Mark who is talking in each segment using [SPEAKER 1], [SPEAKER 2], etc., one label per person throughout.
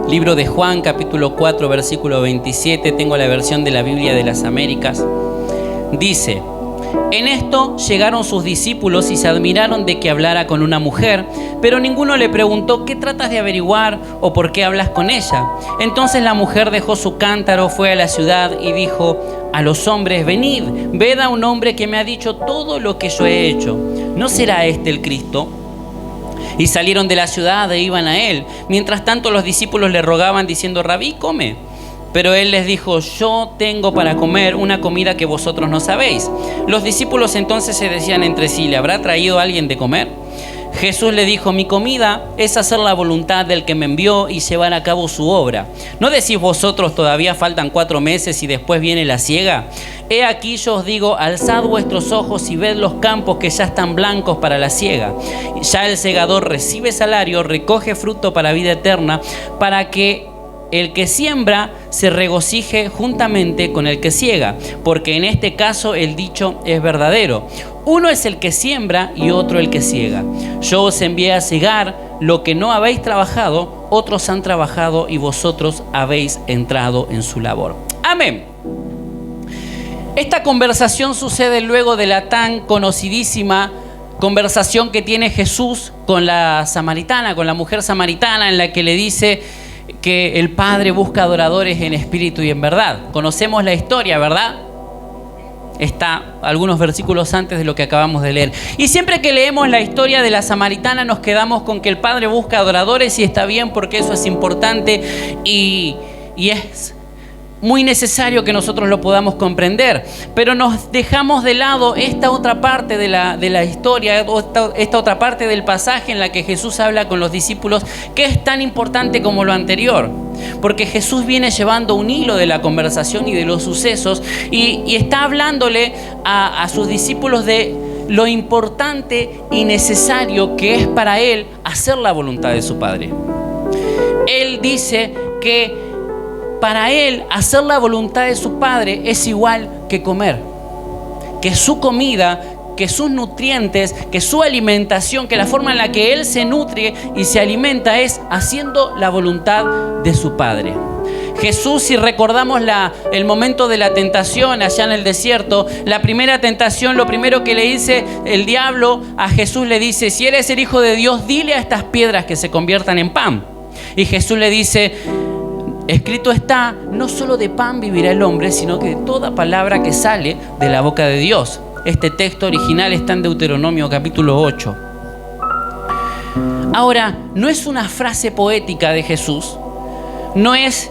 [SPEAKER 1] Libro de Juan, capítulo 4, versículo 27, tengo la versión de la Biblia de las Américas. Dice: en esto llegaron sus discípulos y se admiraron de que hablara con una mujer, pero ninguno le preguntó: ¿qué tratas de averiguar o por qué hablas con ella? Entonces la mujer dejó su cántaro, fue a la ciudad y dijo a los hombres: venid, ved a un hombre que me ha dicho todo lo que yo he hecho. ¿No será este el Cristo? Y salieron de la ciudad e iban a él. Mientras tanto los discípulos le rogaban diciendo: Rabí, come. Pero él les dijo: yo tengo para comer una comida que vosotros no sabéis. Los discípulos entonces se decían entre sí: ¿le habrá traído alguien de comer? Jesús le dijo: mi comida es hacer la voluntad del que me envió y llevar a cabo su obra. ¿No decís vosotros: todavía faltan 4 meses y después viene la siega? He aquí yo os digo: alzad vuestros ojos y ved los campos que ya están blancos para la siega. Ya el segador recibe salario, recoge fruto para vida eterna, para que el que siembra se regocije juntamente con el que siega, porque en este caso el dicho es verdadero: uno es el que siembra y otro el que siega. Yo os envié a segar lo que no habéis trabajado, otros han trabajado y vosotros habéis entrado en su labor. Amén. Esta conversación sucede luego de la tan conocidísima conversación que tiene Jesús con la samaritana, con la mujer samaritana, en la que le dice que el Padre busca adoradores en espíritu y en verdad. Conocemos la historia, ¿verdad? Está algunos versículos antes de lo que acabamos de leer. Y siempre que leemos la historia de la samaritana nos quedamos con que el Padre busca adoradores, y está bien, porque eso es importante y es muy necesario que nosotros lo podamos comprender, pero nos dejamos de lado esta otra parte de la historia, esta otra parte del pasaje en la que Jesús habla con los discípulos, que es tan importante como lo anterior, porque Jesús viene llevando un hilo de la conversación y de los sucesos y está hablándole a sus discípulos de lo importante y necesario que es para Él hacer la voluntad de su Padre. Él dice que para Él hacer la voluntad de su Padre es igual que comer, que su comida, que sus nutrientes, que su alimentación, que la forma en la que Él se nutre y se alimenta es haciendo la voluntad de su Padre. Jesús, si recordamos el momento de la tentación allá en el desierto, la primera tentación, lo primero que le dice el diablo a Jesús, le dice: si eres el Hijo de Dios, dile a estas piedras que se conviertan en pan. Y Jesús le dice: escrito está, no solo de pan vivirá el hombre, sino que de toda palabra que sale de la boca de Dios. Este texto original está en Deuteronomio capítulo 8. Ahora, no es una frase poética de Jesús, no es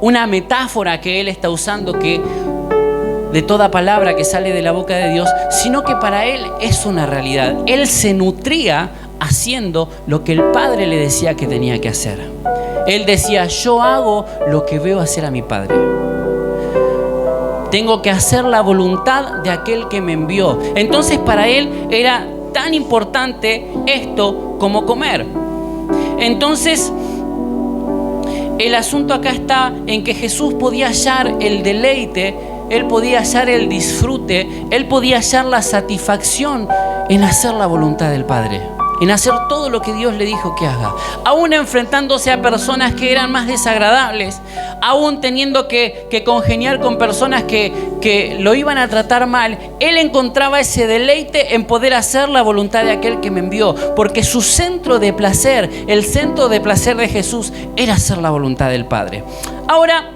[SPEAKER 1] una metáfora que Él está usando, que de toda palabra que sale de la boca de Dios, sino que para Él es una realidad. Él se nutría haciendo lo que el Padre le decía que tenía que hacer. Él decía: yo hago lo que veo hacer a mi Padre. Tengo que hacer la voluntad de aquel que me envió. Entonces para Él era tan importante esto como comer. Entonces el asunto acá está en que Jesús podía hallar el deleite, Él podía hallar el disfrute, Él podía hallar la satisfacción en hacer la voluntad del Padre, en hacer todo lo que Dios le dijo que haga, aún enfrentándose a personas que eran más desagradables, aún teniendo que congeniar con personas que lo iban a tratar mal. Él encontraba ese deleite en poder hacer la voluntad de aquel que me envió, porque su centro de placer, el centro de placer de Jesús, era hacer la voluntad del Padre. Ahora,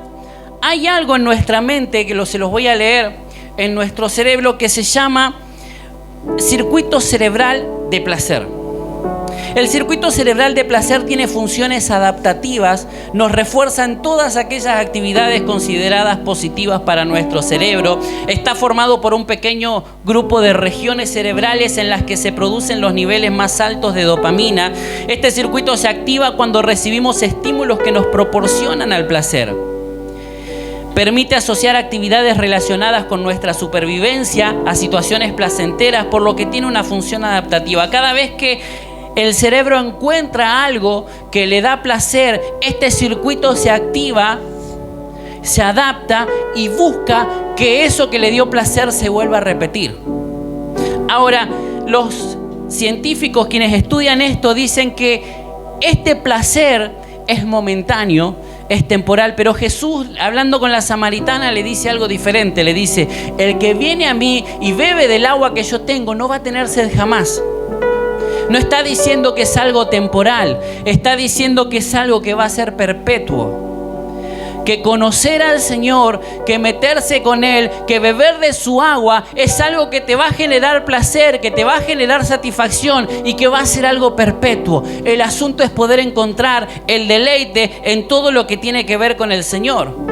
[SPEAKER 1] hay algo en nuestra mente, que se los voy a leer, en nuestro cerebro, que se llama circuito cerebral de placer. El circuito cerebral de placer tiene funciones adaptativas, nos refuerzan todas aquellas actividades consideradas positivas para nuestro cerebro. Está formado por un pequeño grupo de regiones cerebrales en las que se producen los niveles más altos de dopamina. Este circuito se activa cuando recibimos estímulos que nos proporcionan al placer. Permite asociar actividades relacionadas con nuestra supervivencia a situaciones placenteras, por lo que tiene una función adaptativa. Cada vez que el cerebro encuentra algo que le da placer, este circuito se activa, se adapta y busca que eso que le dio placer se vuelva a repetir. Ahora, los científicos, quienes estudian esto, dicen que este placer es momentáneo, es temporal, pero Jesús, hablando con la samaritana, le dice algo diferente. Le dice: el que viene a mí y bebe del agua que yo tengo no va a tener sed jamás. No está diciendo que es algo temporal, está diciendo que es algo que va a ser perpetuo. Que conocer al Señor, que meterse con Él, que beber de su agua es algo que te va a generar placer, que te va a generar satisfacción y que va a ser algo perpetuo. El asunto es poder encontrar el deleite en todo lo que tiene que ver con el Señor.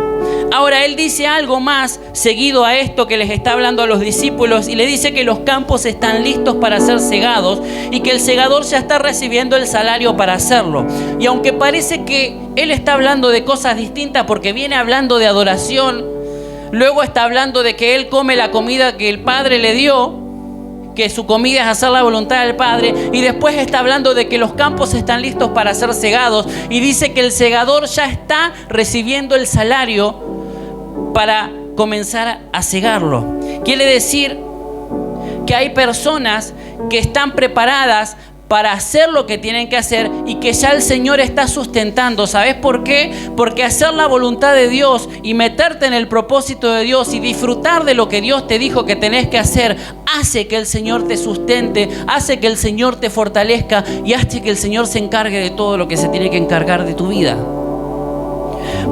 [SPEAKER 1] Ahora Él dice algo más seguido a esto que les está hablando a los discípulos, y le dice que los campos están listos para ser segados y que el segador ya está recibiendo el salario para hacerlo. Y aunque parece que Él está hablando de cosas distintas, porque viene hablando de adoración, luego está hablando de que Él come la comida que el Padre le dio, que su comida es hacer la voluntad del Padre, y después está hablando de que los campos están listos para ser segados, y dice que el segador ya está recibiendo el salario para comenzar a segarlo. Quiere decir que hay personas que están preparadas para hacer lo que tienen que hacer y que ya el Señor está sustentando. ¿Sabes por qué? Porque hacer la voluntad de Dios y meterte en el propósito de Dios y disfrutar de lo que Dios te dijo que tenés que hacer hace que el Señor te sustente, hace que el Señor te fortalezca y hace que el Señor se encargue de todo lo que se tiene que encargar de tu vida.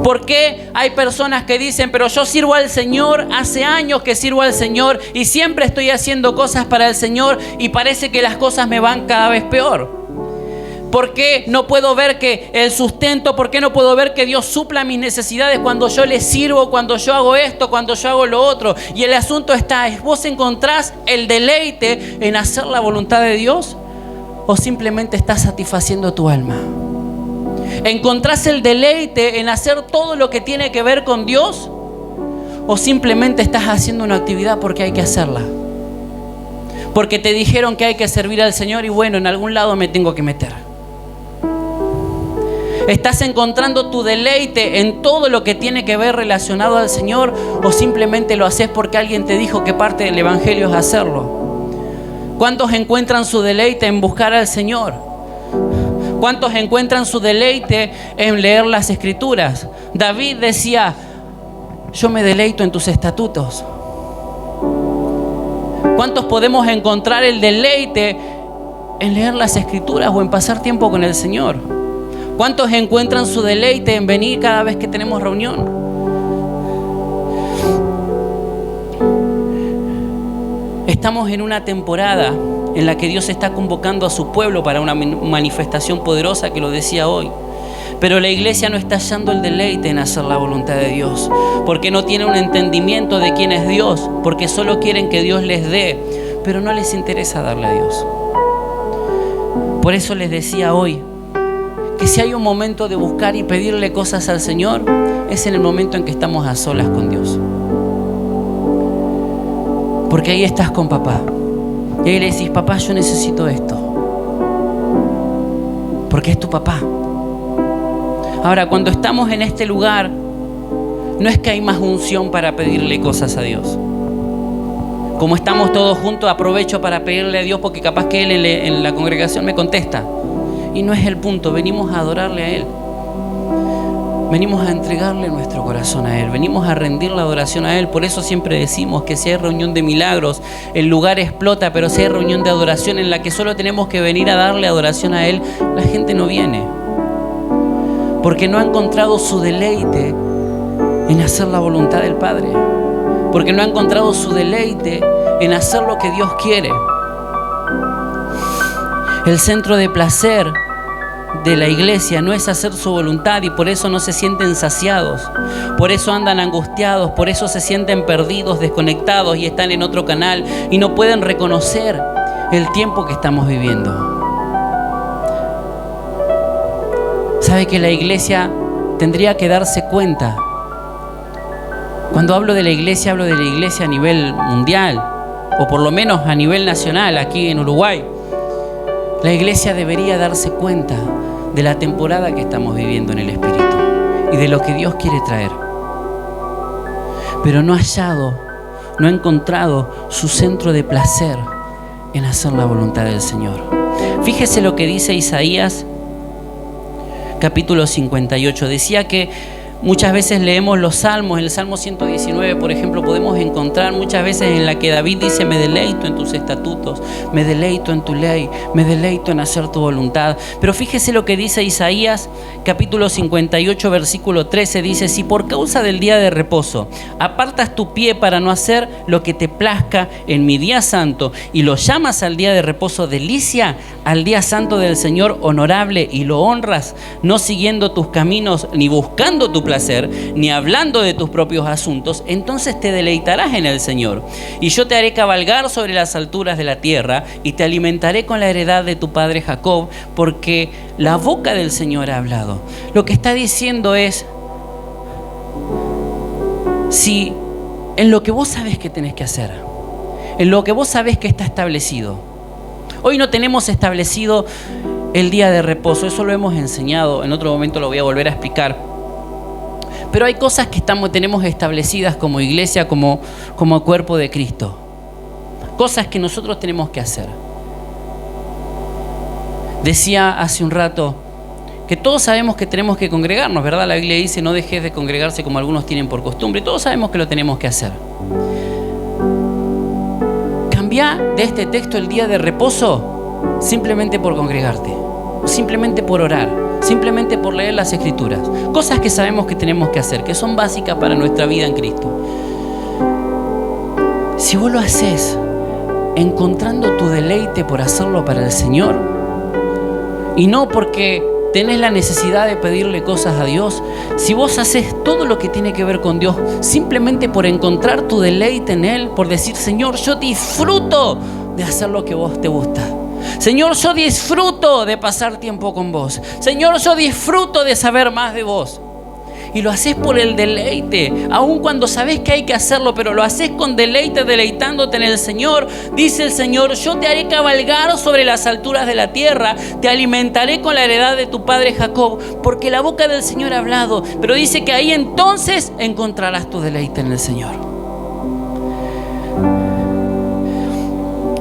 [SPEAKER 1] ¿Por qué hay personas que dicen: pero yo sirvo al Señor, hace años que sirvo al Señor y siempre estoy haciendo cosas para el Señor y parece que las cosas me van cada vez peor? ¿Por qué no puedo ver que el sustento, por qué no puedo ver que Dios supla mis necesidades cuando yo le sirvo, cuando yo hago esto, cuando yo hago lo otro? Y el asunto está: ¿vos encontrás el deleite en hacer la voluntad de Dios o simplemente estás satisfaciendo tu alma? ¿Encontrás el deleite en hacer todo lo que tiene que ver con Dios o simplemente estás haciendo una actividad porque hay que hacerla? Porque te dijeron que hay que servir al Señor y bueno, en algún lado me tengo que meter. ¿Estás encontrando tu deleite en todo lo que tiene que ver relacionado al Señor o simplemente lo haces porque alguien te dijo que parte del Evangelio es hacerlo? ¿Cuántos encuentran su deleite en buscar al Señor? ¿Cuántos encuentran su deleite en leer las Escrituras? David decía: yo me deleito en tus estatutos. ¿Cuántos podemos encontrar el deleite en leer las Escrituras o en pasar tiempo con el Señor? ¿Cuántos encuentran su deleite en venir cada vez que tenemos reunión? Estamos en una temporada en la que Dios está convocando a su pueblo para una manifestación poderosa, que lo decía hoy. Pero la iglesia no está hallando el deleite en hacer la voluntad de Dios, porque no tiene un entendimiento de quién es Dios, porque solo quieren que Dios les dé, pero no les interesa darle a Dios. Por eso les decía hoy que si hay un momento de buscar y pedirle cosas al Señor, es en el momento en que estamos a solas con Dios. Porque ahí estás con papá. Y ahí le decís: papá, yo necesito esto. Porque es tu papá. Ahora, cuando estamos en este lugar, no es que hay más unción para pedirle cosas a Dios. Como estamos todos juntos, aprovecho para pedirle a Dios porque capaz que Él en la congregación me contesta. Y no es el punto, venimos a adorarle a Él. Venimos a entregarle nuestro corazón a Él, venimos a rendir la adoración a Él. Por eso siempre decimos que si hay reunión de milagros, el lugar explota, pero si hay reunión de adoración en la que solo tenemos que venir a darle adoración a Él, la gente no viene. Porque no ha encontrado su deleite en hacer la voluntad del Padre. Porque no ha encontrado su deleite en hacer lo que Dios quiere. El centro de placer de la iglesia no es hacer su voluntad y por eso no se sienten saciados, por eso andan angustiados, por eso se sienten perdidos, desconectados y están en otro canal y no pueden reconocer el tiempo que estamos viviendo. ¿Sabe que la iglesia tendría que darse cuenta? Cuando hablo de la iglesia, hablo de la iglesia a nivel mundial o por lo menos a nivel nacional aquí en Uruguay. La iglesia debería darse cuenta de la temporada que estamos viviendo en el Espíritu y de lo que Dios quiere traer. Pero no ha hallado, no ha encontrado su centro de placer en hacer la voluntad del Señor. Fíjese lo que dice Isaías, capítulo 58. Decía que muchas veces leemos los salmos. En el Salmo 119, por ejemplo, podemos encontrar muchas veces en la que David dice: me deleito en tus estatutos, me deleito en tu ley, me deleito en hacer tu voluntad. Pero fíjese lo que dice Isaías, capítulo 58, versículo 13. Dice: si por causa del día de reposo apartas tu pie para no hacer lo que te plazca en mi día santo, y lo llamas al día de reposo delicia, al día santo del Señor honorable, y lo honras, no siguiendo tus caminos, ni buscando tu placer, ni hablando de tus propios asuntos, entonces te deleitarás en el Señor. Y yo te haré cabalgar sobre las alturas de la tierra, y te alimentaré con la heredad de tu padre Jacob, porque la boca del Señor ha hablado. Lo que está diciendo es: si en lo que vos sabés que tenés que hacer, en lo que vos sabés que está establecido, hoy no tenemos establecido el día de reposo, eso lo hemos enseñado, en otro momento lo voy a volver a explicar. Pero hay cosas que tenemos establecidas como iglesia, como cuerpo de Cristo. Cosas que nosotros tenemos que hacer. Decía hace un rato que todos sabemos que tenemos que congregarnos, ¿verdad? La Biblia dice: no dejes de congregarse como algunos tienen por costumbre. Todos sabemos que lo tenemos que hacer. Cambia de este texto el día de reposo simplemente por congregarte, simplemente por orar, simplemente por leer las Escrituras. Cosas que sabemos que tenemos que hacer, que son básicas para nuestra vida en Cristo. Si vos lo haces encontrando tu deleite por hacerlo para el Señor, y no porque tenés la necesidad de pedirle cosas a Dios, si vos haces todo lo que tiene que ver con Dios simplemente por encontrar tu deleite en Él, por decir: Señor, yo disfruto de hacer lo que vos te gusta. Señor, yo disfruto de pasar tiempo con vos. Señor, yo disfruto de saber más de vos. Y lo haces por el deleite, aun cuando sabés que hay que hacerlo, pero lo haces con deleite, deleitándote en el Señor. Dice el Señor: yo te haré cabalgar sobre las alturas de la tierra, te alimentaré con la heredad de tu padre Jacob, porque la boca del Señor ha hablado. Pero dice que ahí entonces encontrarás tu deleite en el Señor.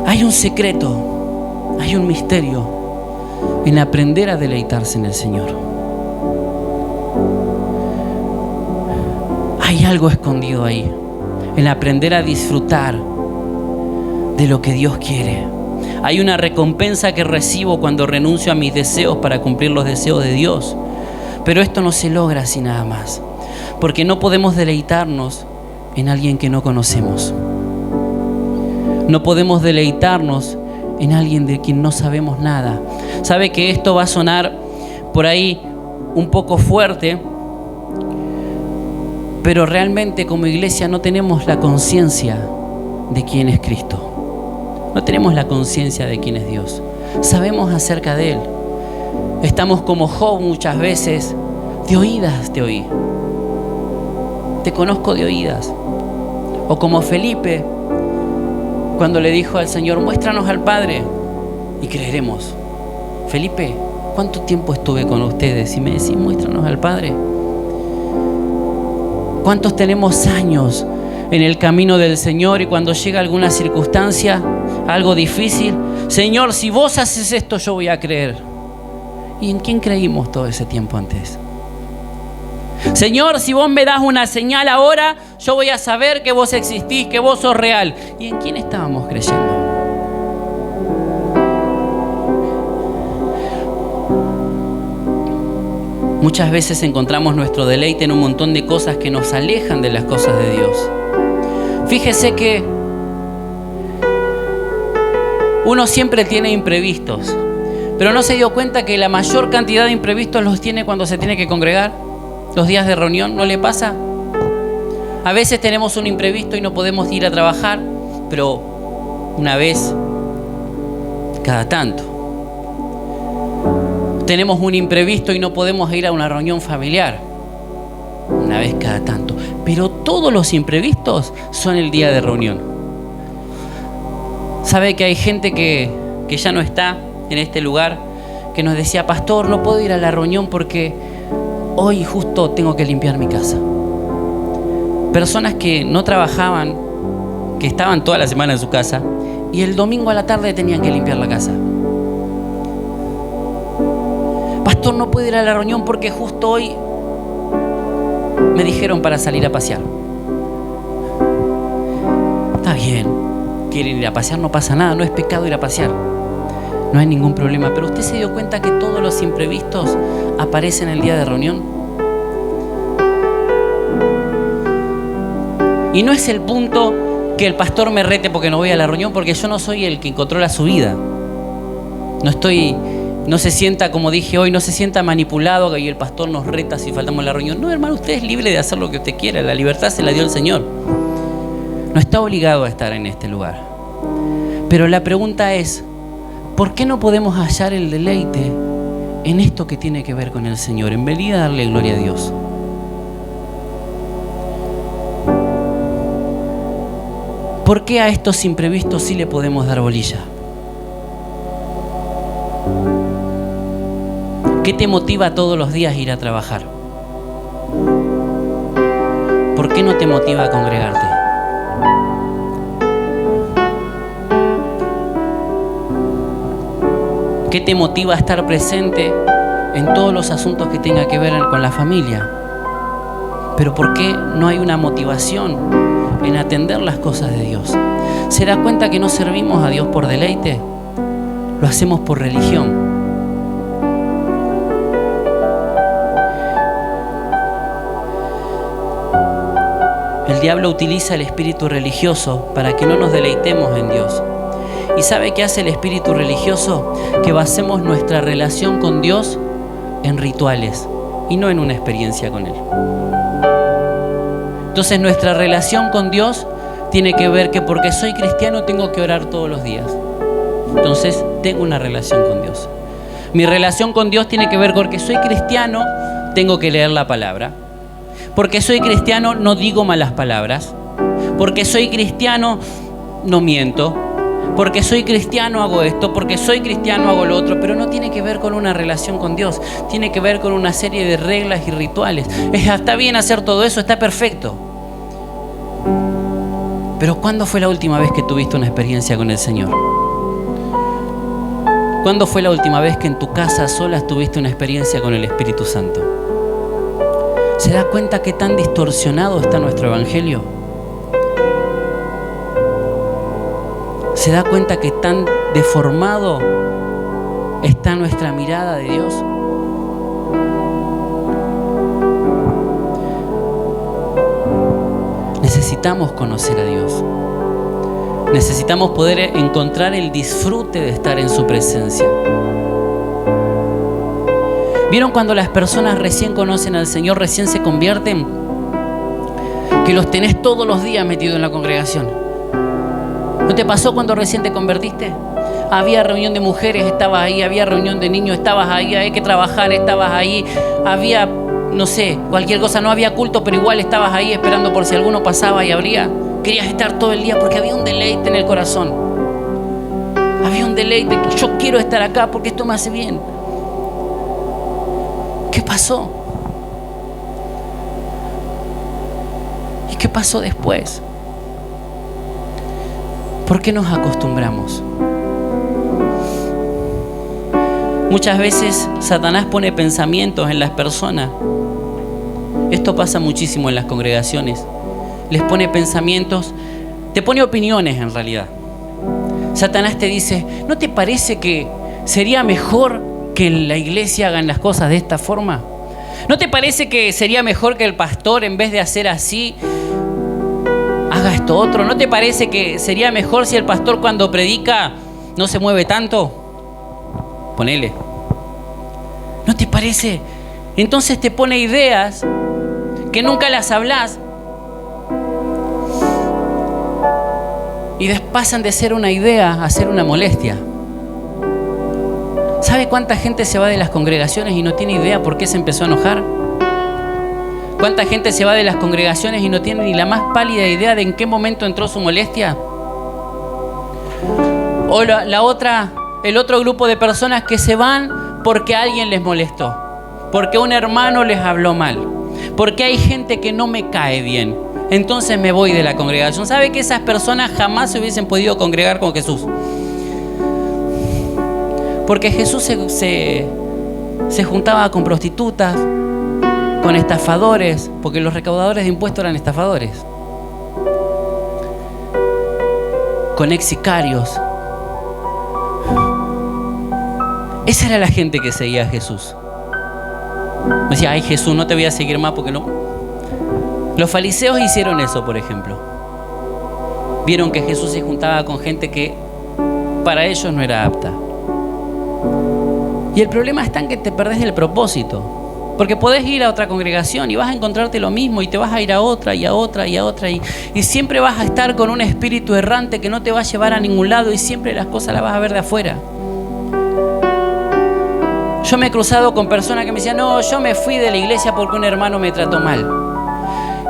[SPEAKER 1] Hay un secreto, hay un misterio en aprender a deleitarse en el Señor. Hay algo escondido ahí, en aprender a disfrutar de lo que Dios quiere. Hay una recompensa que recibo cuando renuncio a mis deseos para cumplir los deseos de Dios. Pero esto no se logra así nada más, porque no podemos deleitarnos en alguien que no conocemos. No podemos deleitarnos en alguien de quien no sabemos nada. Sabe que esto va a sonar por ahí un poco fuerte, pero realmente como iglesia no tenemos la conciencia de quién es Cristo. No tenemos la conciencia de quién es Dios. Sabemos acerca de Él. Estamos como Job muchas veces: de oídas te oí, te conozco de oídas. O como Felipe, cuando le dijo al Señor: muéstranos al Padre y creeremos. Felipe, ¿cuánto tiempo estuve con ustedes? Y me decís: muéstranos al Padre. ¿Cuántos tenemos años en el camino del Señor y cuando llega alguna circunstancia, algo difícil: Señor, si vos haces esto, yo voy a creer? ¿Y en quién creímos todo ese tiempo antes? Señor, si vos me das una señal ahora, yo voy a saber que vos existís, que vos sos real. ¿Y en quién estábamos creyendo? Muchas veces encontramos nuestro deleite en un montón de cosas que nos alejan de las cosas de Dios. Fíjese que uno siempre tiene imprevistos, pero ¿no se dio cuenta que la mayor cantidad de imprevistos los tiene cuando se tiene que congregar? Los días de reunión, ¿no le pasa? A veces tenemos un imprevisto y no podemos ir a trabajar, pero una vez cada tanto. Tenemos un imprevisto y no podemos ir a una reunión familiar, una vez cada tanto. Pero todos los imprevistos son el día de reunión. ¿Sabe que hay gente que ya no está en este lugar, que nos decía: pastor, no puedo ir a la reunión porque hoy justo tengo que limpiar mi casa? Personas que no trabajaban, que estaban toda la semana en su casa y el domingo a la tarde tenían que limpiar la casa. Pastor, no puedo ir a la reunión porque justo hoy me dijeron para salir a pasear. Está bien, quieren ir a pasear, no pasa nada, no es pecado ir a pasear, no hay ningún problema. Pero usted se dio cuenta que todos los imprevistos aparecen el día de reunión. Y no es el punto que el pastor me rete porque no voy a la reunión, porque yo no soy el que controla su vida. No se sienta, como dije hoy, no se sienta manipulado y el pastor nos reta si faltamos a la reunión. No, hermano, usted es libre de hacer lo que usted quiera. La libertad se la dio el Señor. No está obligado a estar en este lugar. Pero la pregunta es, ¿por qué no podemos hallar el deleite en esto que tiene que ver con el Señor? En venir a darle gloria a Dios. ¿Por qué a estos imprevistos sí le podemos dar bolilla? ¿Qué te motiva todos los días a ir a trabajar? ¿Por qué no te motiva a congregarte? ¿Qué te motiva a estar presente en todos los asuntos que tenga que ver con la familia? Pero ¿por qué no hay una motivación en atender las cosas de Dios? ¿Se da cuenta que no servimos a Dios por deleite? Lo hacemos por religión. El diablo utiliza el espíritu religioso para que no nos deleitemos en Dios. ¿Y sabe qué hace el espíritu religioso? Que basemos nuestra relación con Dios en rituales y no en una experiencia con Él. Entonces nuestra relación con Dios tiene que ver que porque soy cristiano tengo que orar todos los días. Entonces tengo una relación con Dios. Mi relación con Dios tiene que ver porque soy cristiano, tengo que leer la palabra. Porque soy cristiano no digo malas palabras. Porque soy cristiano no miento. Porque soy cristiano hago esto, porque soy cristiano hago lo otro, pero no tiene que ver con una relación con Dios, tiene que ver con una serie de reglas y rituales. Está bien hacer todo eso, está perfecto. Pero ¿cuándo fue la última vez que tuviste una experiencia con el Señor? ¿Cuándo fue la última vez que en tu casa solas tuviste una experiencia con el Espíritu Santo? ¿Se da cuenta qué tan distorsionado está nuestro evangelio? ¿Se da cuenta que tan deformado está nuestra mirada de Dios? Necesitamos conocer a Dios. Necesitamos poder encontrar el disfrute de estar en su presencia. ¿Vieron cuando las personas recién conocen al Señor, recién se convierten? Que los tenés todos los días metidos en la congregación. ¿No te pasó cuando recién te convertiste? Había reunión de mujeres, estabas ahí. Había reunión de niños, estabas ahí. Hay que trabajar, estabas ahí. Había, no sé, cualquier cosa. No había culto, pero igual estabas ahí esperando por si alguno pasaba y abría. Querías estar todo el día porque había un deleite en el corazón. Había un deleite. Yo quiero estar acá porque esto me hace bien. ¿Qué pasó? ¿Y qué pasó después? ¿Por qué nos acostumbramos? Muchas veces Satanás pone pensamientos en las personas. Esto pasa muchísimo en las congregaciones. Les pone pensamientos, te pone opiniones en realidad. Satanás te dice, ¿no te parece que sería mejor que en la iglesia hagan las cosas de esta forma? ¿No te parece que sería mejor que el pastor, en vez de hacer así, haga esto otro? ¿No te parece que sería mejor si el pastor cuando predica no se mueve tanto? Ponele. ¿No te parece? Entonces te pone ideas que nunca las hablas y pasan de ser una idea a ser una molestia. ¿Sabe cuánta gente se va de las congregaciones y no tiene idea por qué se empezó a enojar? ¿Cuánta gente se va de las congregaciones y no tiene ni la más pálida idea de en qué momento entró su molestia? O el otro grupo de personas que se van porque alguien les molestó, porque un hermano les habló mal, porque hay gente que no me cae bien. entonces me voy de la congregación. ¿Sabe que esas personas jamás se hubiesen podido congregar con Jesús? Porque Jesús se juntaba con prostitutas, con estafadores, porque los recaudadores de impuestos eran estafadores, con ex sicarios. Esa era la gente que seguía a Jesús. Decía, ay, Jesús, no te voy a seguir más porque no. Los fariseos hicieron eso, por ejemplo. Vieron que Jesús se juntaba con gente que para ellos no era apta. Y el problema está en que te perdés del propósito. Porque podés ir a otra congregación y vas a encontrarte lo mismo, y te vas a ir a otra y a otra y a otra, y siempre vas a estar con un espíritu errante que no te va a llevar a ningún lado, y siempre las cosas las vas a ver de afuera. Yo me he cruzado con personas que me decían, no, yo me fui de la iglesia porque un hermano me trató mal.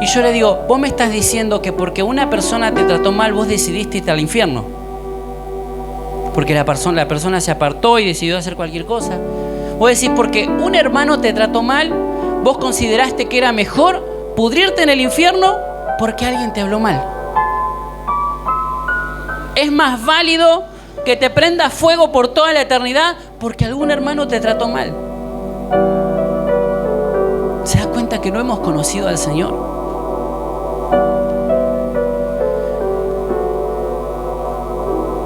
[SPEAKER 1] Y yo le digo, vos me estás diciendo que porque una persona te trató mal, vos decidiste irte al infierno. Porque la persona se apartó y decidió hacer cualquier cosa. Vos decís, porque un hermano te trató mal, vos consideraste que era mejor pudrirte en el infierno porque alguien te habló mal. Es más válido que te prenda fuego por toda la eternidad porque algún hermano te trató mal. ¿Se da cuenta que no hemos conocido al Señor?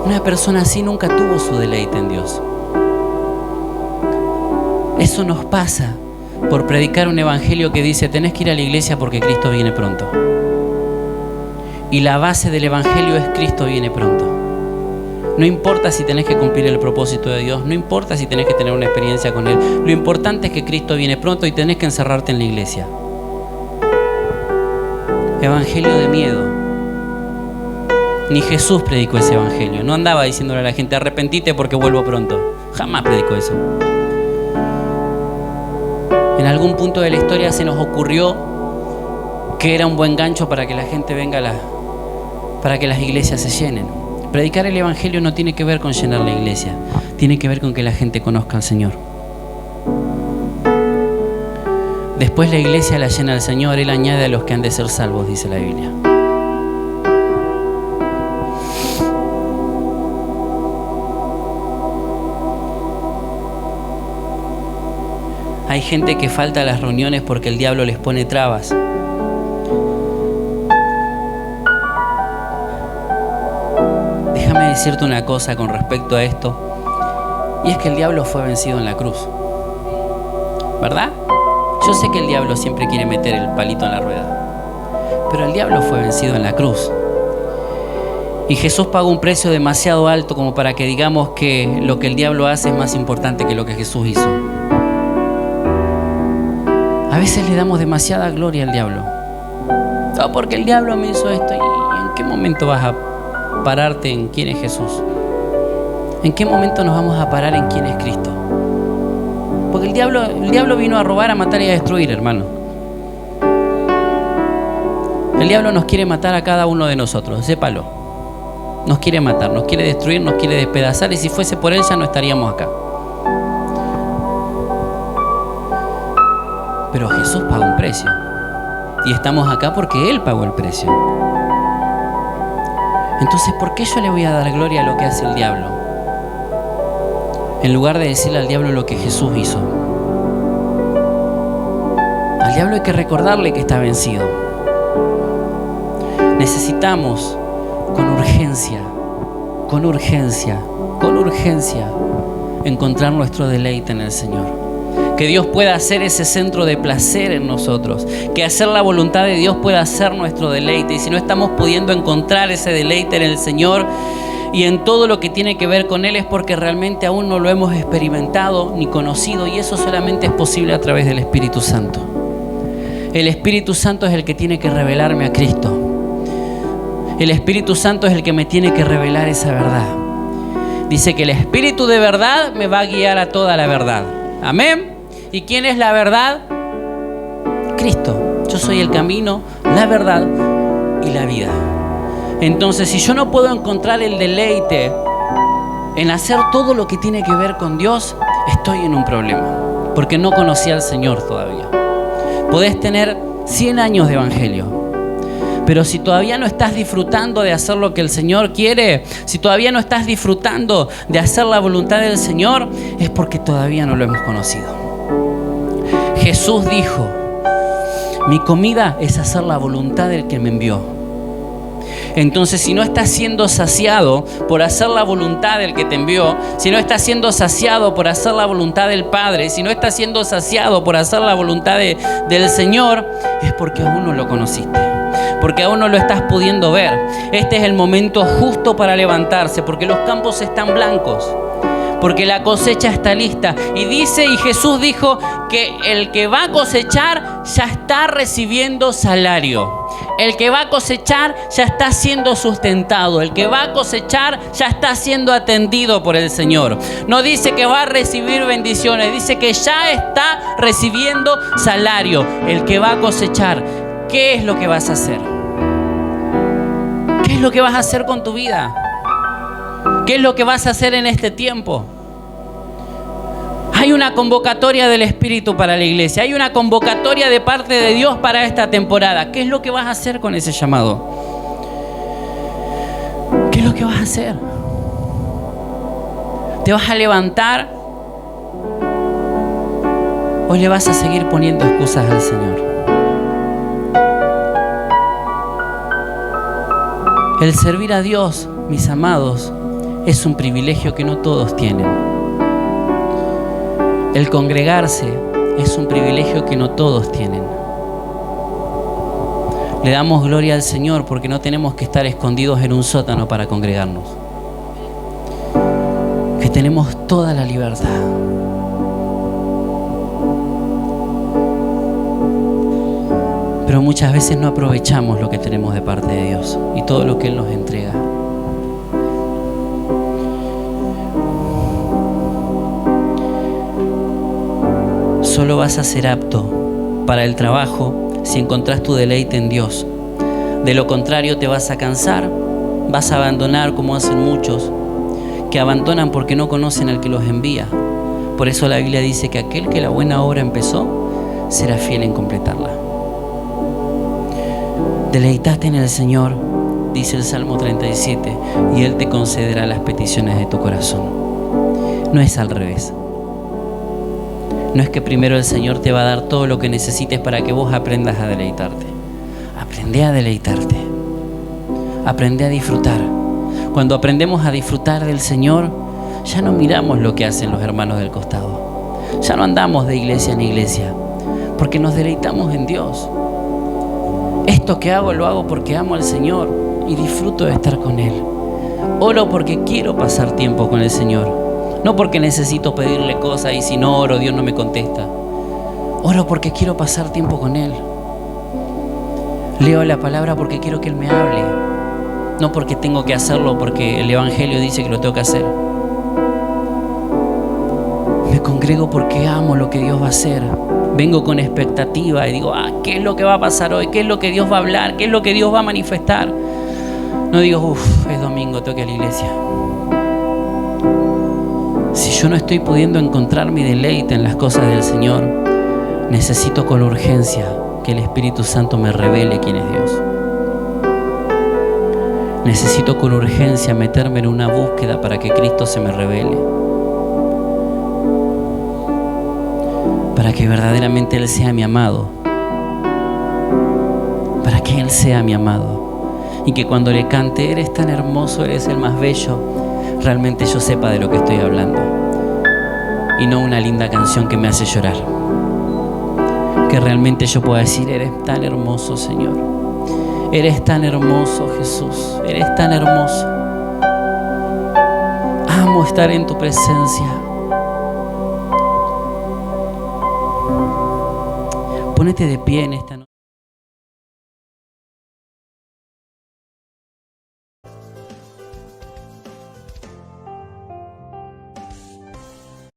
[SPEAKER 1] Una persona así nunca tuvo su deleite en Dios. Eso nos pasa por predicar un evangelio que dice, tenés que ir a la iglesia porque Cristo viene pronto. Y la base del evangelio es Cristo viene pronto. No importa si tenés que cumplir el propósito de Dios, no importa si tenés que tener una experiencia con Él. Lo importante es que Cristo viene pronto y tenés que encerrarte en la iglesia. Evangelio de miedo. Ni Jesús predicó ese evangelio. No andaba diciéndole a la gente, arrepentite porque vuelvo pronto. Jamás predicó eso. En algún punto de la historia se nos ocurrió que era un buen gancho para que la gente venga para que las iglesias se llenen. Predicar el evangelio no tiene que ver con llenar la iglesia, tiene que ver con que la gente conozca al Señor. Después la iglesia la llena al Señor, Él añade a los que han de ser salvos, dice la Biblia. Hay gente que falta a las reuniones porque el diablo les pone trabas. Déjame decirte una cosa con respecto a esto, y es que el diablo fue vencido en la cruz, ¿verdad? Yo sé que el diablo siempre quiere meter el palito en la rueda, pero el diablo fue vencido en la cruz. Y Jesús pagó un precio demasiado alto como para que digamos que lo que el diablo hace es más importante que lo que Jesús hizo. A veces le damos demasiada gloria al diablo. No, porque el diablo me hizo esto. ¿Y en qué momento vas a pararte en quién es Jesús? ¿En qué momento nos vamos a parar en quién es Cristo? Porque el diablo vino a robar, a matar y a destruir, hermano. El diablo nos quiere matar a cada uno de nosotros, sépalo. Nos quiere matar, nos quiere destruir, nos quiere despedazar, y si fuese por él ya no estaríamos acá. Pero Jesús pagó un precio. Y estamos acá porque Él pagó el precio. Entonces, ¿por qué yo le voy a dar gloria a lo que hace el diablo? En lugar de decirle al diablo lo que Jesús hizo. Al diablo hay que recordarle que está vencido. Necesitamos con urgencia, encontrar nuestro deleite en el Señor. Que Dios pueda hacer ese centro de placer en nosotros. Que hacer la voluntad de Dios pueda ser nuestro deleite. Y si no estamos pudiendo encontrar ese deleite en el Señor y en todo lo que tiene que ver con Él, es porque realmente aún no lo hemos experimentado ni conocido. Y eso solamente es posible a través del Espíritu Santo. El Espíritu Santo es el que tiene que revelarme a Cristo. El Espíritu Santo es el que me tiene que revelar esa verdad. Dice que el Espíritu de verdad me va a guiar a toda la verdad. Amén. ¿Y quién es la verdad? Cristo. Yo soy el camino, la verdad y la vida. Entonces, si yo no puedo encontrar el deleite en hacer todo lo que tiene que ver con Dios, estoy en un problema, porque no conocí al Señor todavía. Podés tener 100 años de evangelio, Pero si todavía no estás disfrutando de hacer lo que el Señor quiere, si todavía no estás disfrutando de hacer la voluntad del Señor, es porque todavía no lo hemos conocido. Jesús dijo: mi comida es hacer la voluntad del que me envió. Entonces, si no estás siendo saciado por hacer la voluntad del que te envió, si no estás siendo saciado por hacer la voluntad del Padre, si no estás siendo saciado por hacer la voluntad del Señor, es porque aún no lo conociste, porque aún no lo estás pudiendo ver. Este es el momento justo para levantarse, porque los campos están blancos, porque la cosecha está lista. Y Jesús dijo que el que va a cosechar ya está recibiendo salario. El que va a cosechar ya está siendo sustentado. El que va a cosechar ya está siendo atendido por el Señor. No dice que va a recibir bendiciones, dice que ya está recibiendo salario. El que va a cosechar, ¿qué es lo que vas a hacer? ¿Qué es lo que vas a hacer con tu vida? ¿Qué es lo que vas a hacer en este tiempo? Hay una convocatoria del Espíritu para la iglesia. Hay una convocatoria de parte de Dios para esta temporada. ¿Qué es lo que vas a hacer con ese llamado? ¿Qué es lo que vas a hacer? ¿Te vas a levantar o le vas a seguir poniendo excusas al Señor? El servir a Dios, mis amados, es un privilegio que no todos tienen. El congregarse es un privilegio que no todos tienen. Le damos gloria al Señor porque no tenemos que estar escondidos en un sótano para congregarnos. Que tenemos toda la libertad. Pero muchas veces no aprovechamos lo que tenemos de parte de Dios y todo lo que Él nos entrega. Solo vas a ser apto para el trabajo si encontrás tu deleite en Dios. De lo contrario te vas a cansar, vas a abandonar como hacen muchos, que abandonan porque no conocen al que los envía. Por eso la Biblia dice que aquel que la buena obra empezó, será fiel en completarla. Deleitate en el Señor, dice el Salmo 37, y Él te concederá las peticiones de tu corazón. No es al revés. No es que primero el Señor te va a dar todo lo que necesites para que vos aprendas a deleitarte. Aprende a deleitarte. Aprende a disfrutar. Cuando aprendemos a disfrutar del Señor, ya no miramos lo que hacen los hermanos del costado. Ya no andamos de iglesia en iglesia, porque nos deleitamos en Dios. Esto que hago, lo hago porque amo al Señor y disfruto de estar con Él. Oro porque quiero pasar tiempo con el Señor. No porque necesito pedirle cosas y si no oro, Dios no me contesta. Oro porque quiero pasar tiempo con Él. Leo la palabra porque quiero que Él me hable. No porque tengo que hacerlo, porque el Evangelio dice que lo tengo que hacer. Me congrego porque amo lo que Dios va a hacer. Vengo con expectativa y digo, ¿qué es lo que va a pasar hoy? ¿Qué es lo que Dios va a hablar? ¿Qué es lo que Dios va a manifestar? No digo, es domingo, tengo que ir a la iglesia. Si yo no estoy pudiendo encontrar mi deleite en las cosas del Señor, necesito con urgencia que el Espíritu Santo me revele quién es Dios. Necesito con urgencia meterme en una búsqueda para que Cristo se me revele. Para que verdaderamente Él sea mi amado. Para que Él sea mi amado. Y que cuando le cante, eres tan hermoso, eres el más bello, realmente yo sepa de lo que estoy hablando. Y no una linda canción que me hace llorar. Que realmente yo pueda decir, eres tan hermoso, Señor. Eres tan hermoso, Jesús. Eres tan hermoso. Amo estar en tu presencia. Ponete de pie en esta noche.